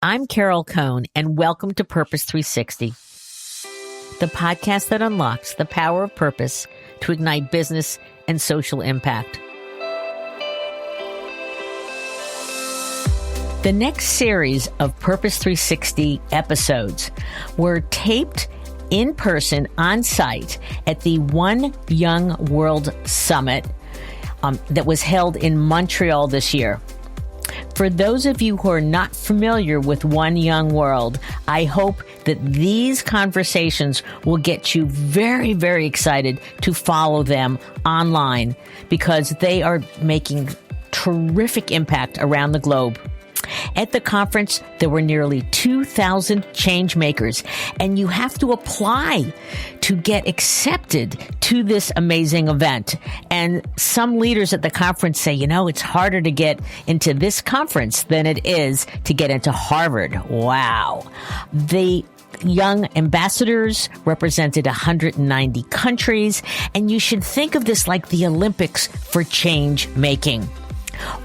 I'm Carol Cohn, and welcome to Purpose 360, the podcast that unlocks the power of purpose to ignite business and social impact. The next series of Purpose 360 episodes were taped in person on site at the One Young World Summit that was held in Montreal this year. For those of you who are not familiar with One Young World, I hope that these conversations will get you very, very excited to follow them online because they are making terrific impact around the globe. At the conference, there were nearly 2,000 Changemakers, and you have to apply to get accepted to this amazing event. And some leaders at the conference say, it's harder to get into this conference than it is to get into Harvard. Wow. The young ambassadors represented 190 countries, and you should think of this like the Olympics for change making.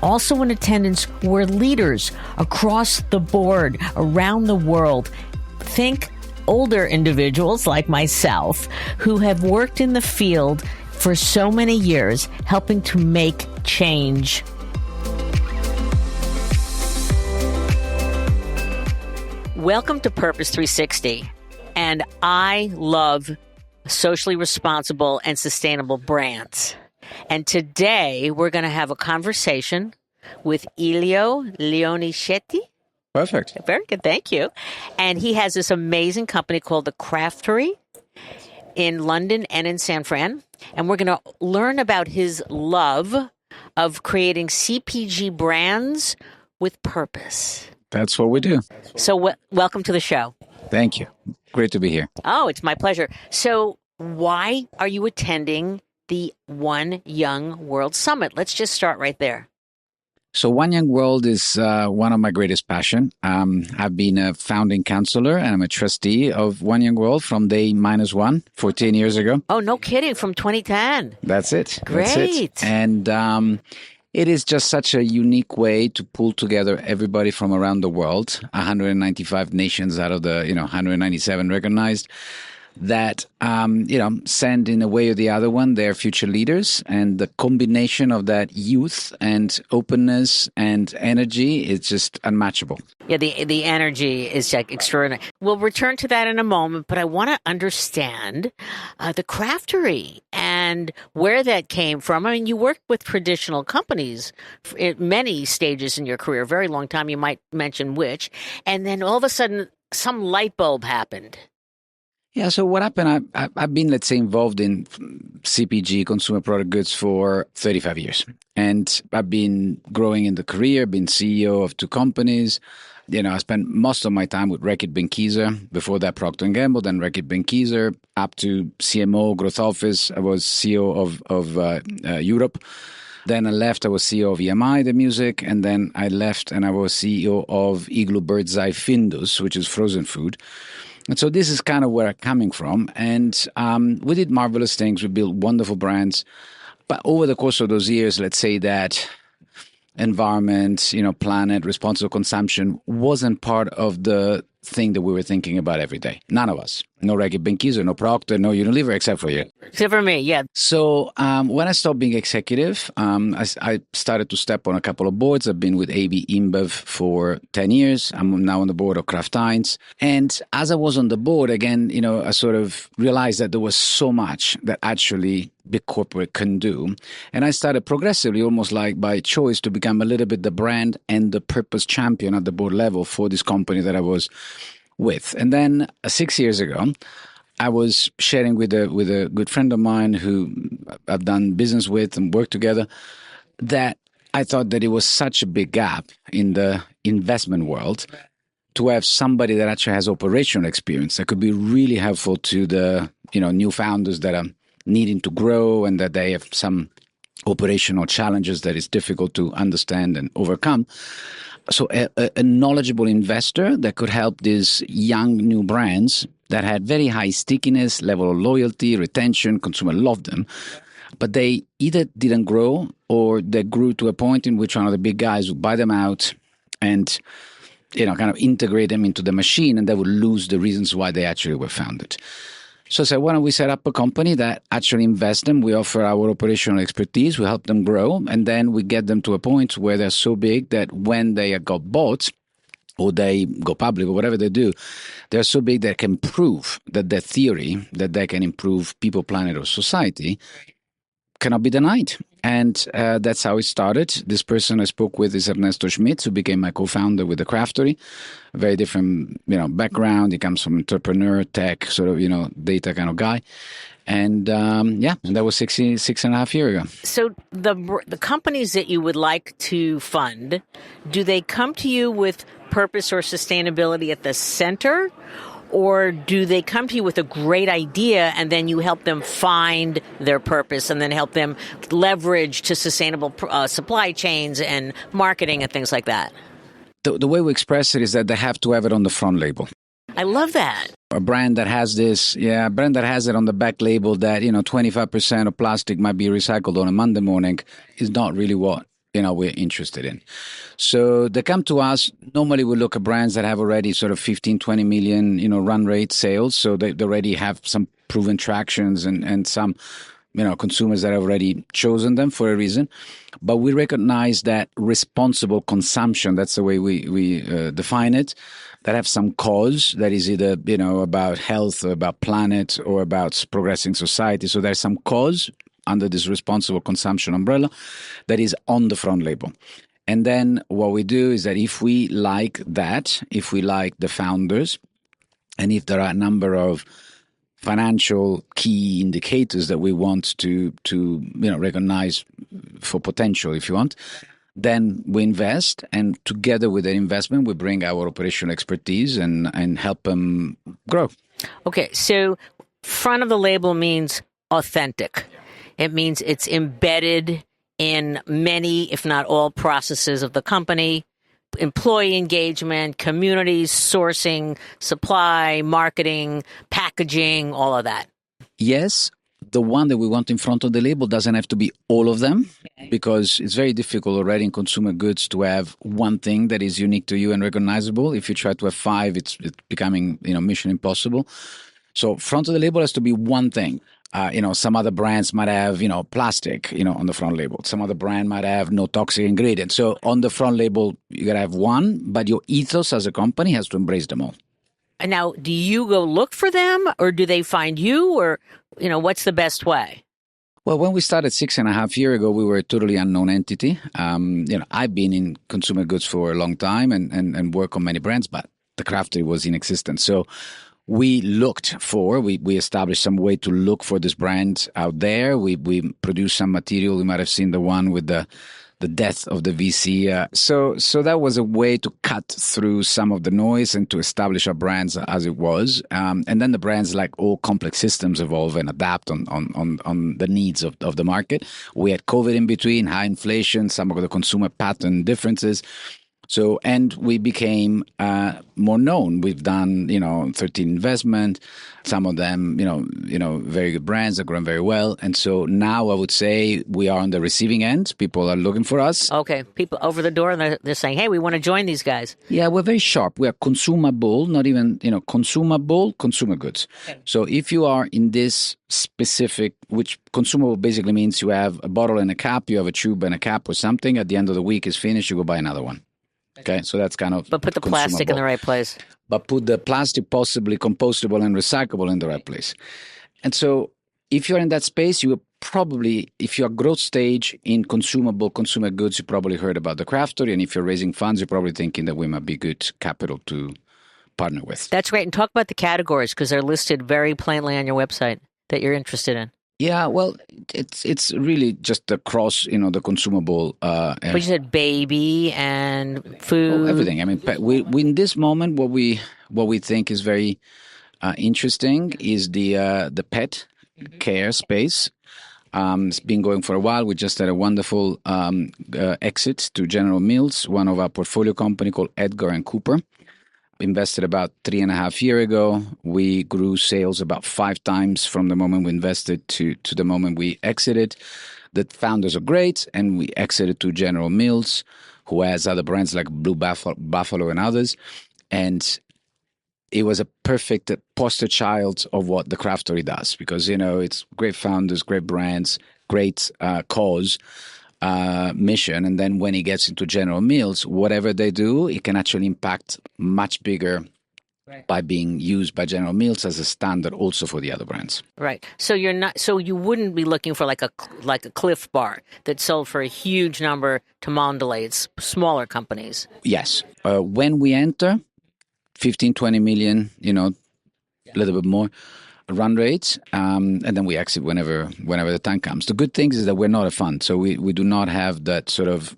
Also in attendance were leaders across the board around the world. Think older individuals like myself who have worked in the field for so many years, helping to make change. Welcome to Purpose 360, and I love socially responsible and sustainable brands. And today we're going to have a conversation with Elio Leoni Sceti. Perfect. Very good. Thank you. And he has this amazing company called the Craftory in London and in San Fran. And we're going to learn about his love of creating CPG brands with purpose. That's what we do. So welcome to the show. Thank you. Great to be here. Oh, it's my pleasure. So why are you attending the One Young World Summit? Let's just start right there. So One Young World is one of my greatest passion. I've been a founding counselor and I'm a trustee of One Young World from day -1, 14 years ago. Oh, no kidding. From 2010. That's it. Great. That's it. And it is just such a unique way to pull together everybody from around the world, 195 nations out of the 197 recognized, that, send in a way or the other one their future leaders. And the combination of that youth and openness and energy is just unmatchable. Yeah, the energy is like extraordinary. We'll return to that in a moment, but I want to understand the Craftory and where that came from. I mean, you worked with traditional companies at many stages in your career, a very long time. You might mention which. And then all of a sudden, some light bulb happened. Yeah, so what happened, I've been, let's say, involved in CPG, consumer product goods, for 35 years. And I've been growing in the career, been CEO of 2 companies. I spent most of my time with Reckitt Benckiser, before that Procter & Gamble, then Reckitt Benckiser, up to CMO, Growth Office. I was CEO of Europe. Then I left, I was CEO of EMI, the music, and then I left and I was CEO of Igloo Bird's Eye Findus, which is frozen food. And so this is kind of where I'm coming from. And we did marvelous things. We built wonderful brands. But over the course of those years, let's say that environment, planet, responsible consumption wasn't part of the thing that we were thinking about every day. None of us. No Reckitt Benckiser, no Procter, no Unilever, except for you. Except for me, yeah. So when I stopped being executive, I started to step on a couple of boards. I've been with AB InBev for 10 years. I'm now on the board of Kraft Heinz. And as I was on the board, again, I sort of realized that there was so much that actually big corporate can do. And I started progressively, almost like by choice, to become a little bit the brand and the purpose champion at the board level for this company that I was with. And then 6 years ago, I was sharing with a good friend of mine who I've done business with and worked together, that I thought that it was such a big gap in the investment world to have somebody that actually has operational experience that could be really helpful to the new founders that are needing to grow and that they have some operational challenges that is difficult to understand and overcome. So a knowledgeable investor that could help these young new brands that had very high stickiness, level of loyalty, retention, consumer loved them, but they either didn't grow or they grew to a point in which one of the big guys would buy them out and kind of integrate them into the machine, and they would lose the reasons why they actually were founded. So I said, why don't we set up a company that actually invests them? We offer our operational expertise, we help them grow, and then we get them to a point where they're so big that when they got bought or they go public or whatever they do, they're so big they can prove that their theory that they can improve people, planet, or society cannot be denied. And that's how it started. This person I spoke with is Ernesto Schmitz, who became my co-founder with the Craftory. A very different, background. He comes from entrepreneur, tech, sort of, data kind of guy. And and that was 6.5 years ago. So the companies that you would like to fund, do they come to you with purpose or sustainability at the center? Or do they come to you with a great idea and then you help them find their purpose and then help them leverage to sustainable supply chains and marketing and things like that? The way we express it is that they have to have it on the front label. I love that. A brand that has this, a brand that has it on the back label that, 25% of plastic might be recycled on a Monday morning is not really what we're interested in. So they come to us. Normally we look at brands that have already sort of 15, 20 million, run rate sales. So they already have some proven tractions and some, consumers that have already chosen them for a reason. But we recognize that responsible consumption, that's the way we define it, that have some cause that is either, about health or about planet or about progressing society. So there's some cause under this responsible consumption umbrella that is on the front label. And then what we do is that if we like that, if we like the founders, and if there are a number of financial key indicators that we want to recognize for potential, if you want, then we invest, and together with the investment, we bring our operational expertise and help them grow. Okay, so front of the label means authentic. It means it's embedded in many, if not all, processes of the company: employee engagement, communities, sourcing, supply, marketing, packaging, all of that. Yes. The one that we want in front of the label doesn't have to be all of them, because it's very difficult already in consumer goods to have one thing that is unique to you and recognizable. If you try to have 5, it's becoming mission impossible. So front of the label has to be one thing. Some other brands might have, plastic, on the front label. Some other brand might have no toxic ingredients. So on the front label, you got to have one, but your ethos as a company has to embrace them all. And now, do you go look for them, or do they find you, or, what's the best way? Well, when we started 6.5 years ago, we were a totally unknown entity. I've been in consumer goods for a long time and work on many brands, but the Craftory was in existence. So we established some way to look for this brand out there. We produced some material. You might have seen the one with the death of the VC. So that was a way to cut through some of the noise and to establish our brands as it was. And then the brands, like all complex systems, evolve and adapt on the needs of the market. We had COVID in between, high inflation, some of the consumer pattern differences. So, and we became more known. We've done, 13 investment, some of them, very good brands that grown very well. And so now I would say we are on the receiving end. People are looking for us. Okay. People over the door, and they're saying, hey, we want to join these guys. Yeah, we're very sharp. We are consumable, not even, consumable consumer goods. Okay. So if you are in this specific, which consumable basically means you have a bottle and a cap, you have a tube and a cap or something. At the end of the week is finished, you go buy another one. Okay, so that's kind of. But put the plastic in the right place. But put the plastic, possibly compostable and recyclable, in the right place. And so if you're in that space, you will probably, if you're growth stage in consumable consumer goods, you probably heard about the Craftory. And if you're raising funds, you're probably thinking that we might be good capital to partner with. That's great. And talk about the categories, because they're listed very plainly on your website that you're interested in. Yeah, well, it's really just across, the consumable. But you said baby and food. Everything. I mean, we in this moment, what we think is very interesting is the pet care space. It's been going for a while. We just had a wonderful exit to General Mills, one of our portfolio company called Edgar & Cooper. Invested about 3.5 years ago. We grew sales about 5 times from the moment we invested to the moment we exited. The founders are great, and we exited to General Mills. who has other brands like Blue Buffalo and others. And it was a perfect poster child of what the Craftory does, because, it's great founders, great brands, great cause, mission. And then when it gets into General Mills, whatever they do, it can actually impact much bigger by being used by General Mills as a standard also for the other brands. Right. So you wouldn't be looking for like a Cliff Bar that sold for a huge number to Mondelez. It's smaller companies. Yes. When we enter, 15, 20 million, a little bit more run rates, and then we exit whenever the time comes. The good thing is that we're not a fund, so we do not have that sort of,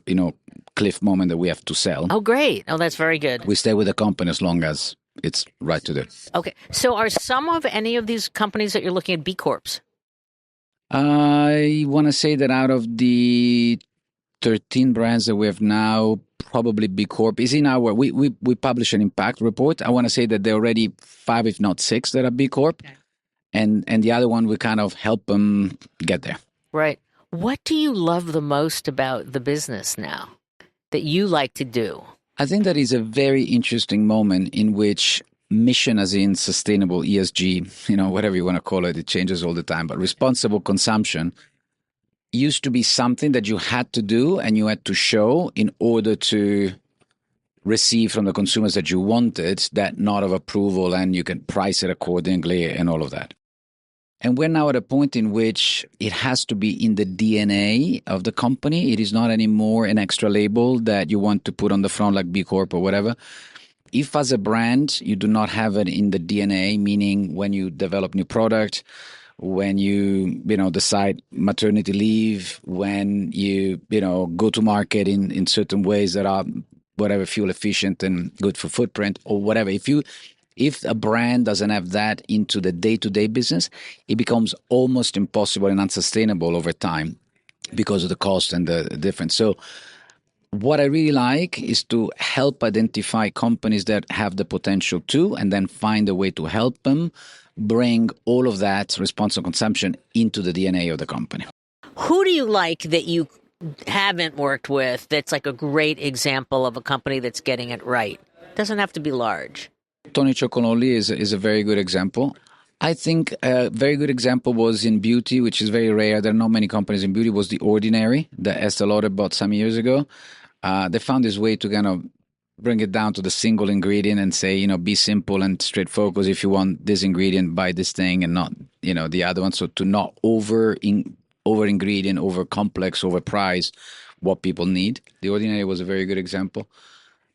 cliff moment that we have to sell. Oh, great. Oh, that's very good. We stay with the company as long as it's right to do. Okay. So are some of any of these companies that you're looking at B Corps? I want to say that out of the 13 brands that we have now, probably B Corp is in our, we publish an impact report. I want to say that there are already 5, if not 6, that are B Corp. Okay. And the other one, we kind of help them get there. Right. What do you love the most about the business now that you like to do? I think that is a very interesting moment in which mission, as in sustainable ESG, whatever you want to call it, it changes all the time, but responsible consumption used to be something that you had to do and you had to show in order to receive from the consumers that you wanted that nod of approval, and you can price it accordingly and all of that. And we're now at a point in which it has to be in the DNA of the company. It is not anymore an extra label that you want to put on the front like B Corp or whatever. If as a brand you do not have it in the DNA, meaning when you develop new product, when you decide maternity leave, when you go to market in certain ways that are whatever fuel efficient and good for footprint or whatever, if a brand doesn't have that into the day-to-day business, it becomes almost impossible and unsustainable over time because of the cost and the difference. So what I really like is to help identify companies that have the potential to, and then find a way to help them bring all of that responsible consumption into the DNA of the company. Who do you like that you haven't worked with that's like a great example of a company that's getting it right? Doesn't have to be large. Tony Chocolonely is a very good example. I think a very good example was in beauty, which is very rare. There are not many companies in beauty. Was The Ordinary that Estée Lauder bought some years ago. They found this way to kind of bring it down to the single ingredient and say, be simple and straight focus. If you want this ingredient, buy this thing and not, the other one. So to not over ingredient, over complex, over price what people need. The Ordinary was a very good example.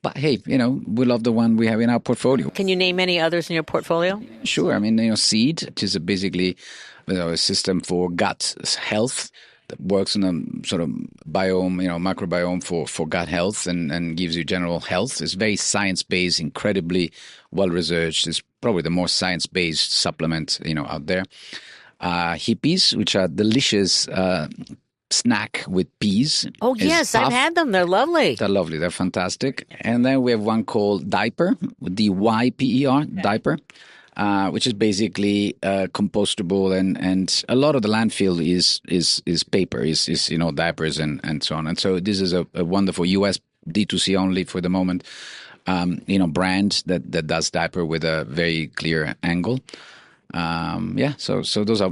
But hey, we love the one we have in our portfolio. Can you name any others in your portfolio? Sure. I mean, Seed, which is basically a system for gut health that works on a sort of biome, microbiome for gut health and gives you general health. It's very science-based, incredibly well-researched. It's probably the most science-based supplement, out there. Hippies, which are delicious snack with peas. Oh, yes, I've had them. They're lovely. They're lovely. They're fantastic. And then we have one called Diaper, D-Y-P-E-R, Diaper, which is basically compostable. And a lot of the landfill is paper, is diapers and so on. And so this is a wonderful US D2C only for the moment, brand that does diaper with a very clear angle. So those are,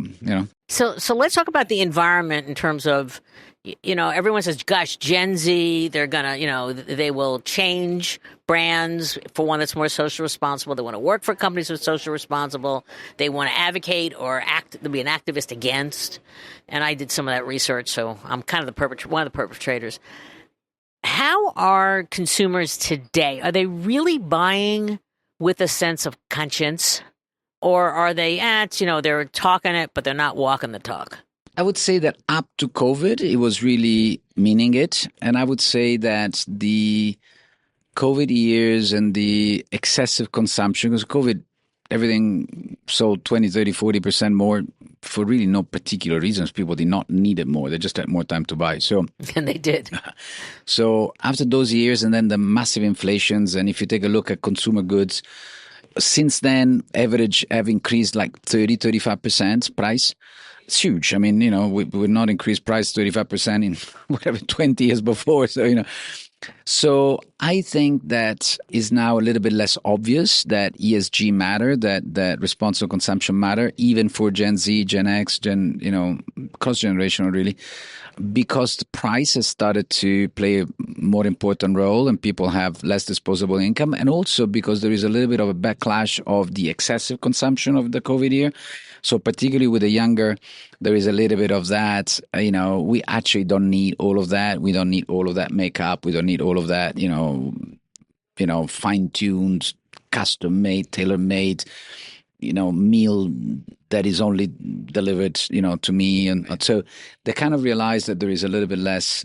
So let's talk about the environment in terms of, everyone says, gosh, Gen Z, they're going to, they will change brands for one that's more socially responsible. They want to work for companies that are socially responsible. They want to advocate or be an activist against. And I did some of that research, so I'm kind of one of the perpetrators. How are consumers today? Are they really buying with a sense of conscience? Or are they they're talking it, but they're not walking the talk? I would say that up to COVID, it was really meaning it. And I would say that the COVID years and the excessive consumption, because COVID, everything sold 20, 30, 40% more for really no particular reasons. People did not need it more. They just had more time to buy. So, and they did. So after those years and then the massive inflations, and if you take a look at consumer goods, since then, average have increased like 30, 35% price. It's huge. I mean, we would not increase price 35% in whatever 20 years before. So, So I think that is now a little bit less obvious that ESG matter, that responsible consumption matter, even for Gen Z, Gen X, cross-generational really, because the price has started to play a more important role and people have less disposable income, and also because there is a little bit of a backlash of the excessive consumption of the COVID year. So particularly with the younger, there is a little bit of that, we actually don't need all of that. We don't need all of that makeup. We don't need all of that, fine-tuned, custom-made, tailor-made, meal that is only delivered, to me. And so they kind of realize that there is a little bit less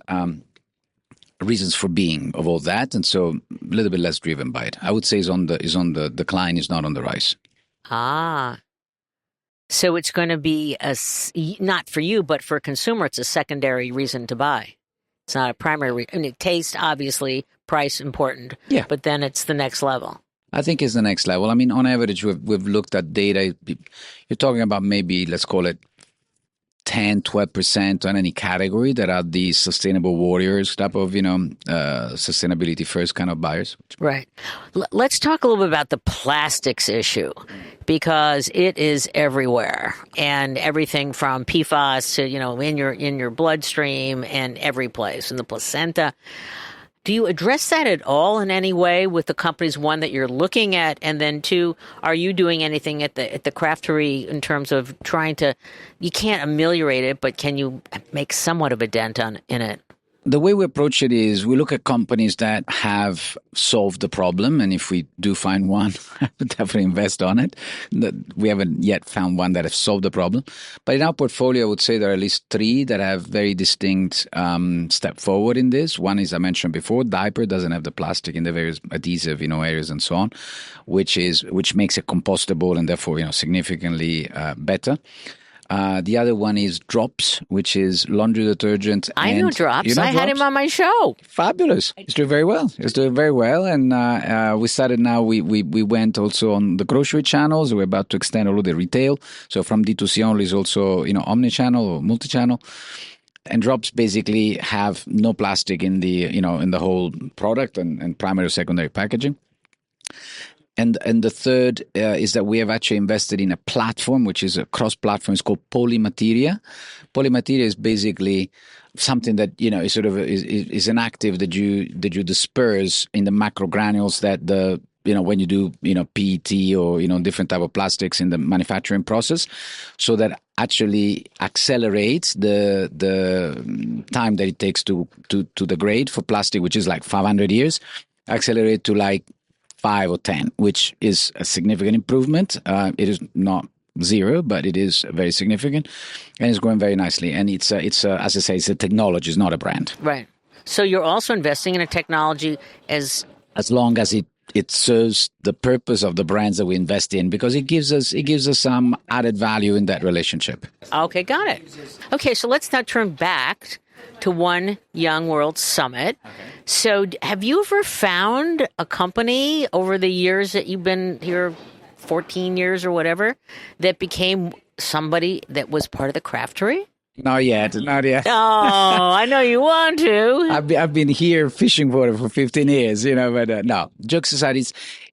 reasons for being of all that. And so a little bit less driven by it. I would say is on the decline, is not on the rise. Ah. So it's going to be not for you, but for a consumer, it's a secondary reason to buy. It's not a primary reason. Taste, obviously, price important. Yeah. But then it's the next level. I think it's the next level. I mean, on average, we've looked at data. You're talking about maybe, let's call it 10, 12% on any category that are these sustainable warriors type of, sustainability first kind of buyers. Right. Let's talk a little bit about the plastics issue, because it is everywhere, and everything from PFAS to, in your bloodstream and every place, in the placenta. Do you address that at all in any way with the companies, one, that you're looking at, and then two, are you doing anything at the Craftory in terms of trying to, you can't ameliorate it, but can you make somewhat of a dent in it? The way we approach it is we look at companies that have solved the problem. And if we do find one, I would definitely invest on it. We haven't yet found one that has solved the problem. But in our portfolio, I would say there are at least three that have very distinct step forward in this. One is, I mentioned before, diaper doesn't have the plastic in the various adhesive, areas and so on, which makes it compostable and therefore, significantly better. The other one is Drops, which is laundry detergent. I know Drops. I had him on my show. Fabulous. He's doing very well. And we started now, we went also on the grocery channels. We're about to extend all of the retail. So from D2C only is also, omni-channel or multi-channel. And Drops basically have no plastic in the, in the whole product and primary or secondary packaging. And the third is that we have actually invested in a platform, which is a cross-platform. It's called Polymateria. Polymateria is basically something that, is sort of is an active that you disperse in the macrogranules that when you do, PET or, different type of plastics in the manufacturing process, so that actually accelerates the time that it takes to degrade for plastic, which is like 500 years, accelerate to like 5 or 10, which is a significant improvement. It is not zero, but it is very significant, and it's growing very nicely. And it's as I say, it's a technology, it's not a brand. Right. So you're also investing in a technology as long as it serves the purpose of the brands that we invest in, because it gives us some added value in that relationship. Okay, got it. Okay, so let's now turn back to One Young World Summit. Okay. So have you ever found a company over the years that you've been here, 14 years or whatever, that became somebody that was part of the Craftory? Not yet. Oh, I know you want to. I've been here fishing for it for 15 years, but no. Jokes aside, is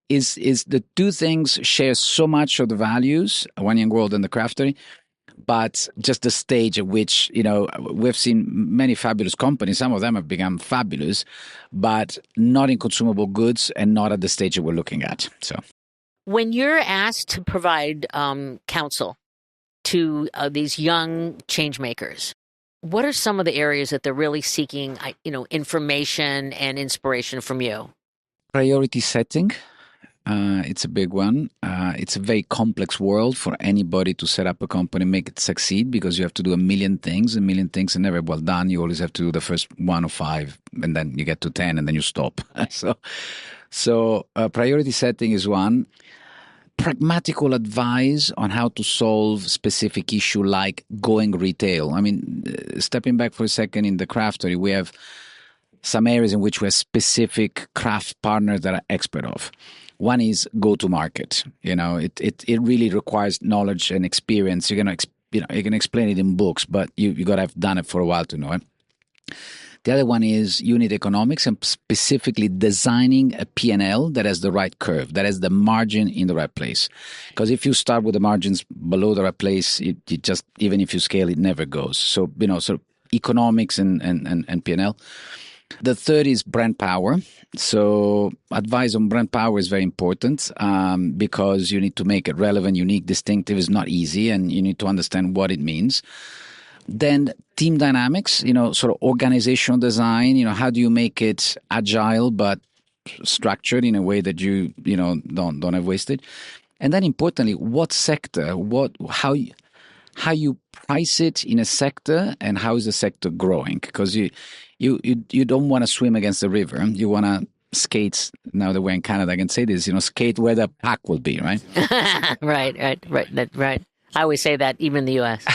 the two things share so much of the values, One Young World and the Craftory, but just the stage at which, we've seen many fabulous companies. Some of them have become fabulous, but not in consumable goods and not at the stage that we're looking at. So, when you're asked to provide counsel to these young changemakers, what are some of the areas that they're really seeking, information and inspiration from you? Priority setting. It's a big one. It's a very complex world for anybody to set up a company, make it succeed, because you have to do a million things. A million things are never well done. You always have to do the first 1 or 5, and then you get to 10, and then you stop. So priority setting is one. Pragmatical advice on how to solve specific issue like going retail. I mean, stepping back for a second, in the Craftory, we have some areas in which we have specific craft partners that are expert of. One is go-to-market. It really requires knowledge and experience. You can explain it in books, but you got to have done it for a while to know it. The other one is unit economics and specifically designing a P&L that has the right curve, that has the margin in the right place. Because if you start with the margins below the right place, it just, even if you scale, it never goes. So, sort of economics and P&L. The third is brand power. So advice on brand power is very important because you need to make it relevant, unique, distinctive. Is not easy, and you need to understand what it means. Then team dynamics, sort of organizational design, how do you make it agile but structured in a way that you don't have wasted. And then importantly, what sector, how you price it in a sector and how is the sector growing? Because you don't want to swim against the river. You want to skate, now that we're in Canada, I can say this, skate where the puck will be, right? Right. I always say that, even in the U.S.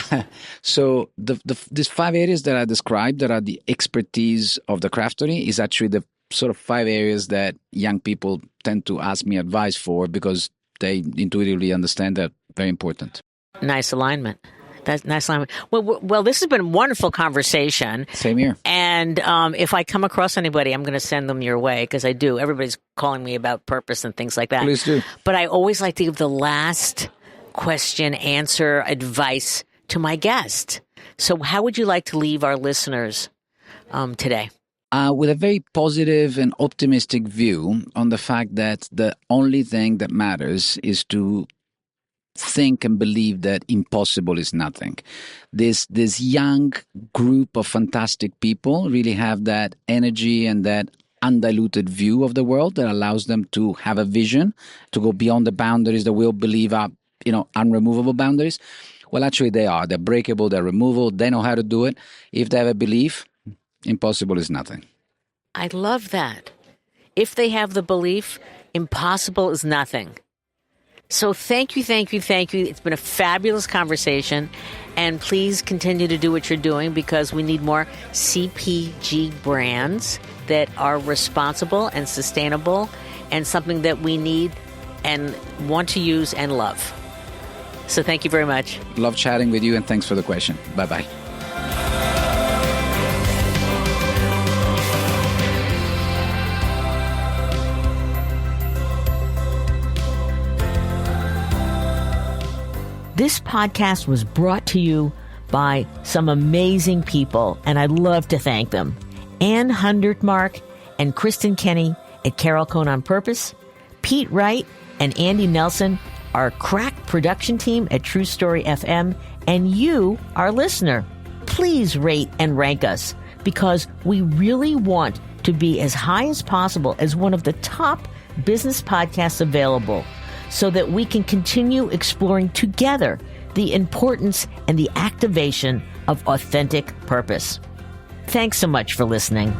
So these 5 areas that I described that are the expertise of the Craftory is actually the sort of 5 areas that young people tend to ask me advice for because they intuitively understand that very important. Nice alignment. That's nice alignment. Well, this has been a wonderful conversation. Same here. And if I come across anybody, I'm going to send them your way because I do. Everybody's calling me about purpose and things like that. Please do. But I always like to give the last question, answer, advice to my guest. So how would you like to leave our listeners today? With a very positive and optimistic view on the fact that the only thing that matters is to think and believe that impossible is nothing. This young group of fantastic people really have that energy and that undiluted view of the world that allows them to have a vision, to go beyond the boundaries that we all believe are unremovable boundaries. Well, actually they are. They're breakable, they're removable, they know how to do it. If they have a belief, impossible is nothing. I love that. If they have the belief, impossible is nothing. So thank you. It's been a fabulous conversation. And please continue to do what you're doing because we need more CPG brands that are responsible and sustainable and something that we need and want to use and love. So thank you very much. Love chatting with you and thanks for the question. Bye-bye. This podcast was brought to you by some amazing people, and I'd love to thank them. Ann Hundertmark and Kristen Kenny at Carol Cone on Purpose, Pete Wright and Andy Nelson, our crack production team at True Story FM, and you, our listener. Please rate and rank us because we really want to be as high as possible as one of the top business podcasts available so that we can continue exploring together the importance and the activation of authentic purpose. Thanks so much for listening.